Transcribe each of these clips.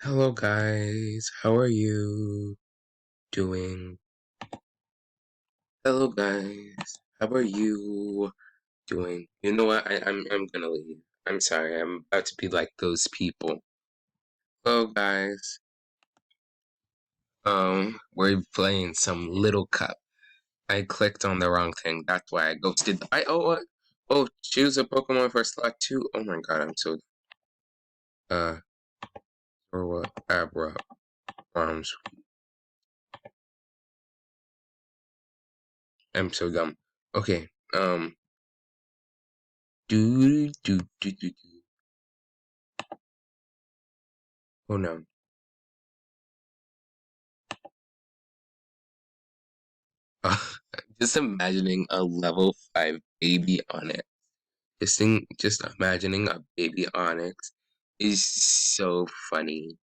Hello guys, how are you doing? Hello guys, how are you doing? You know what? I'm gonna leave. I'm sorry. I'm about to be like those people. Hello guys. We're playing some Little Cup. I clicked on the wrong thing. That's why I ghosted. Choose a Pokemon for slot 2. Oh my god, I'm so or what? Abra arms. I'm so dumb. Okay. Do do do do do. Oh no. Just imagining a level 5 baby Onyx. Just imagining a baby Onyx is so funny.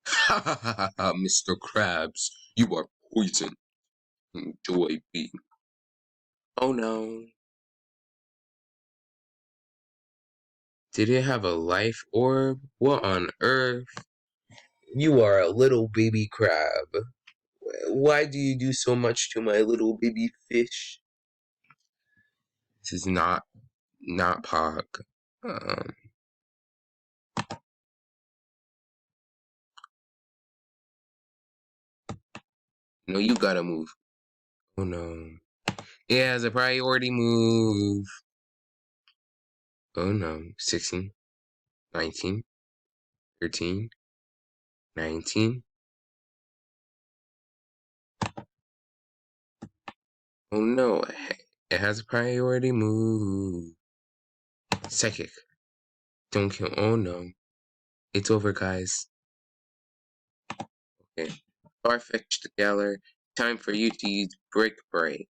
Ha ha ha ha ha, Mr. Krabs, you are poison. Joy be. Oh no. Did it have a life orb? What on earth? You are a little baby crab. Why do you do so much to my little baby fish? This is not Pog. Um, no, you gotta move. Oh no. It has a priority move. Oh no. 16, 19, 13, 19. Oh no. It has a priority move. Psychic. Don't kill. Oh no. It's over, guys. Okay. Farfetch'd Galler. Time for you to use Brick Break.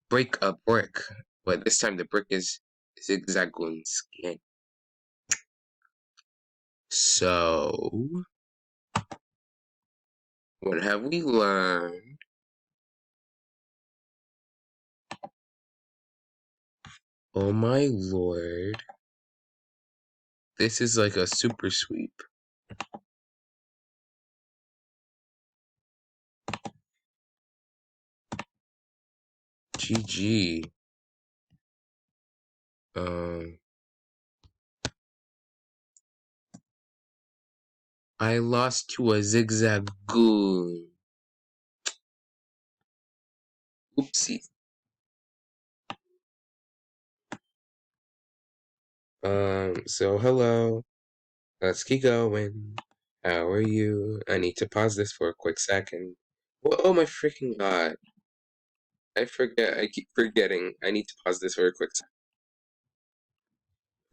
Break a brick. But this time the brick is Zigzagoon skin. So, what have we learned? Oh my lord. This is like a super sweep. GG. I lost to a Zigzagoon. Oopsie. So hello. Let's keep going. How are you? I need to pause this for a quick second. Oh my freaking god. I keep forgetting. I need to pause this for a quick second.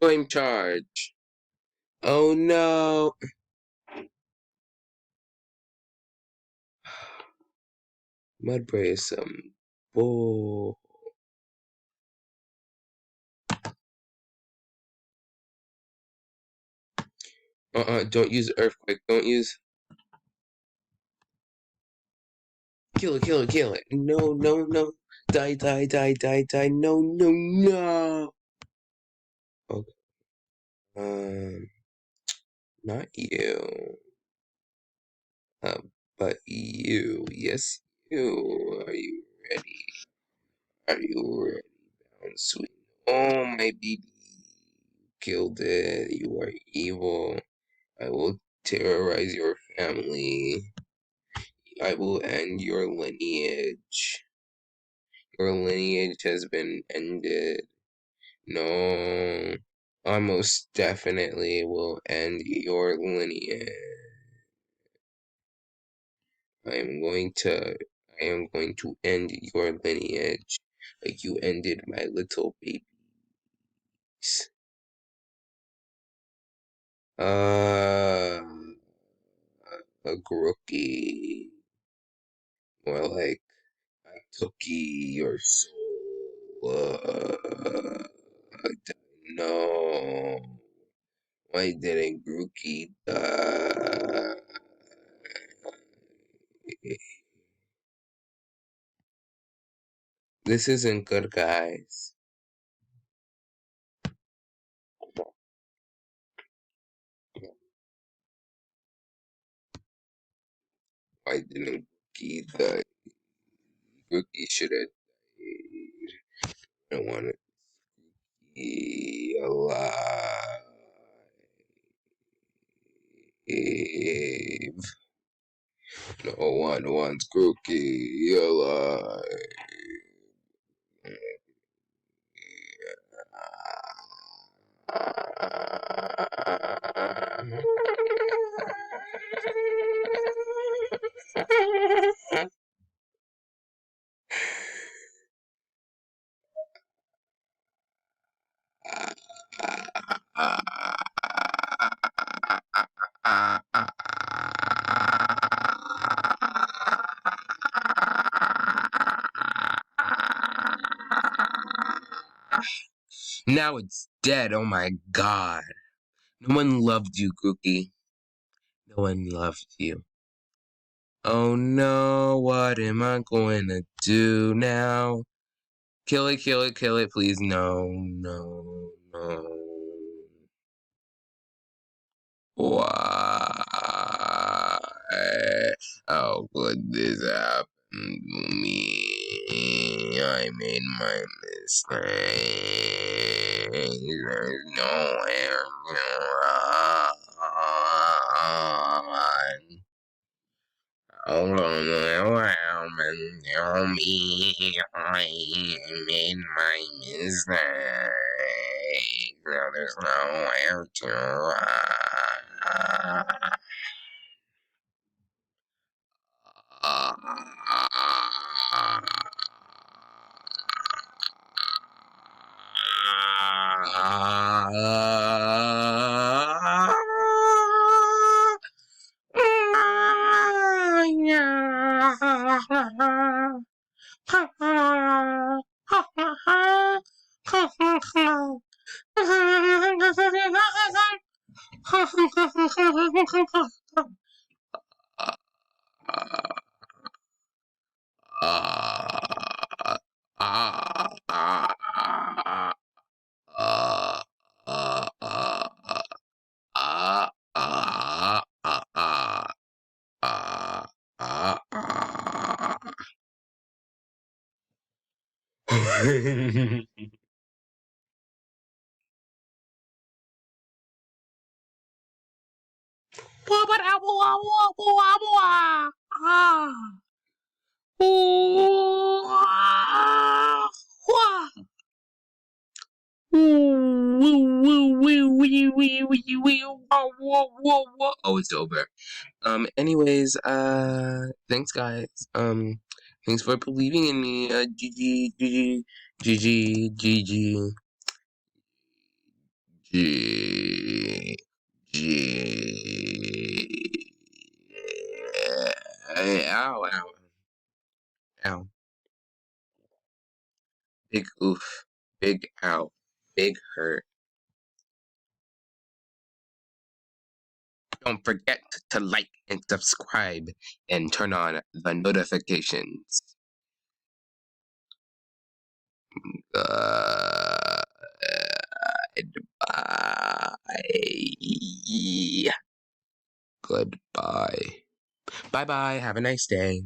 Flame charge. Oh no. Mudbray is some bull. Don't use Earthquake. Don't use. Kill it, kill it, kill it. No, no, no. Die, die, die, die, die. No, no, no. Okay. Not you. But you. Yes, you. Are you ready? Are you ready, Bound Sweet? Oh, my baby. Killed it. You are evil. I will terrorize your family. I will end your lineage. Your lineage has been ended. No. I most definitely will end your lineage. I am going to end your lineage like you ended my little babies. A Grookie. More like I took your soul. I don't know. Why didn't Grookie die? This isn't good, guys. Why didn't Cookie die? Cookie should have died. I don't want to be alive. No one wants Cookie alive. Now it's dead. Oh my god. No one loved you, Cookie. No one loved you. Oh no, what am I going to do now? Kill it, kill it, kill it, please. No, no, no. Why? How could this happen to me? I made my mistake. There's nowhere to run. Hold on around and tell me I made my mistake. Now there's nowhere to run. Oh, it's over. Anyways, thanks guys. Thanks for believing in me. GG, GG, GG, GG, G, G. Ow, ow, ow. Big oof. Big ow. Big hurt. Don't forget to like and subscribe and turn on the notifications. Goodbye. Goodbye. Bye bye. Have a nice day.